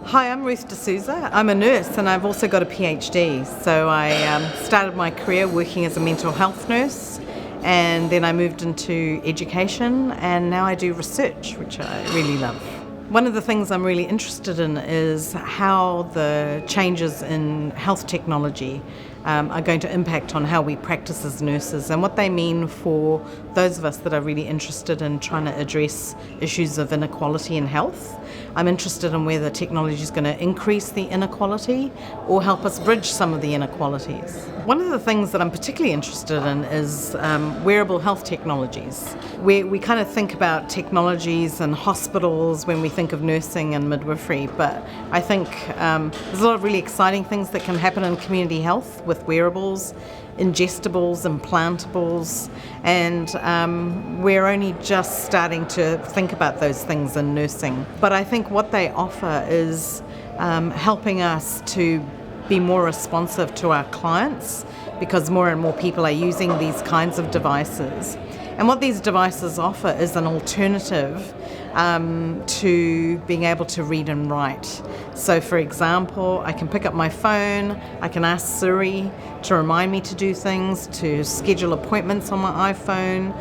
Hi, I'm Ruth DeSouza. I'm a nurse and I've also got a PhD. So I started my career working as a mental health nurse, and then I moved into education, and now I do research, which I really love. One of the things I'm really interested in is how the changes in health technology are going to impact on how we practice as nurses and what they mean for those of us that are really interested in trying to address issues of inequality in health. I'm interested in whether technology is going to increase the inequality or help us bridge some of the inequalities. One of the things that I'm particularly interested in is wearable health technologies. We kind of think about technologies and hospitals when we think of nursing and midwifery, but I think there's a lot of really exciting things that can happen in community health with wearables, ingestibles, implantables, and we're only just starting to think about those things in nursing. But I think what they offer is helping us to be more responsive to our clients, because more and more people are using these kinds of devices. And what these devices offer is an alternative to being able to read and write. So for example, I can pick up my phone, I can ask Siri to remind me to do things, to schedule appointments on my iPhone,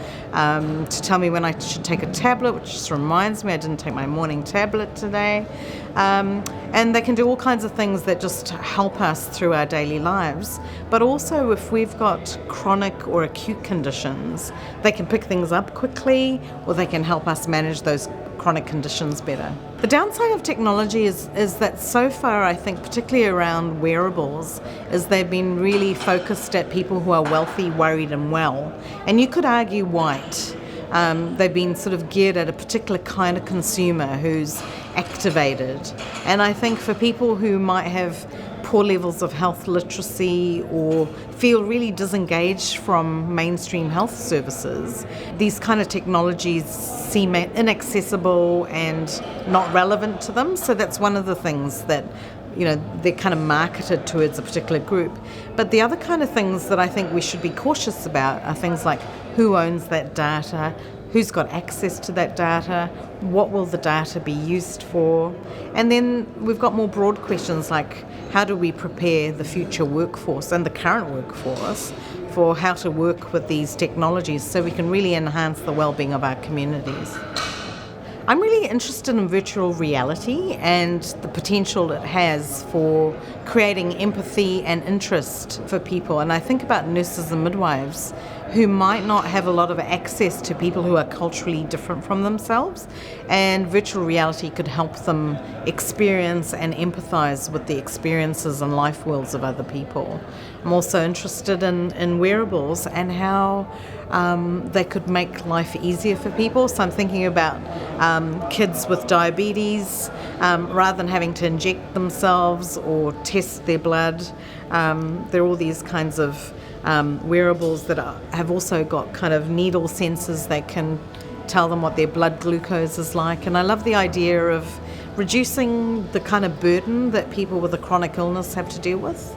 to tell me when I should take a tablet, which just reminds me I didn't take my morning tablet today. And they can do all kinds of things that just help us through our daily lives. But also if we've got chronic or acute conditions, they can pick things up quickly, or they can help us manage those chronic conditions better. The downside of technology is that so far, I think, particularly around wearables, is they've been really focused at people who are wealthy, worried and well. And you could argue white. They've been sort of geared at a particular kind of consumer who's activated. And I think for people who might have poor levels of health literacy or feel really disengaged from mainstream health services, these kind of technologies seem inaccessible and not relevant to them. So that's one of the things that, you know, they're kind of marketed towards a particular group. But the other kind of things that I think we should be cautious about are things like who owns that data, who's got access to that data, what will the data be used for? And then we've got more broad questions like how do we prepare the future workforce and the current workforce for how to work with these technologies so we can really enhance the well-being of our communities. I'm really interested in virtual reality and the potential it has for creating empathy and interest for people. And I think about nurses and midwives who might not have a lot of access to people who are culturally different from themselves, and virtual reality could help them experience and empathize with the experiences and life worlds of other people. I'm also interested in wearables and how they could make life easier for people. So I'm thinking about kids with diabetes, rather than having to inject themselves or test their blood. There are all these kinds of wearables that have also got kind of needle sensors that can tell them what their blood glucose is like. And I love the idea of reducing the kind of burden that people with a chronic illness have to deal with.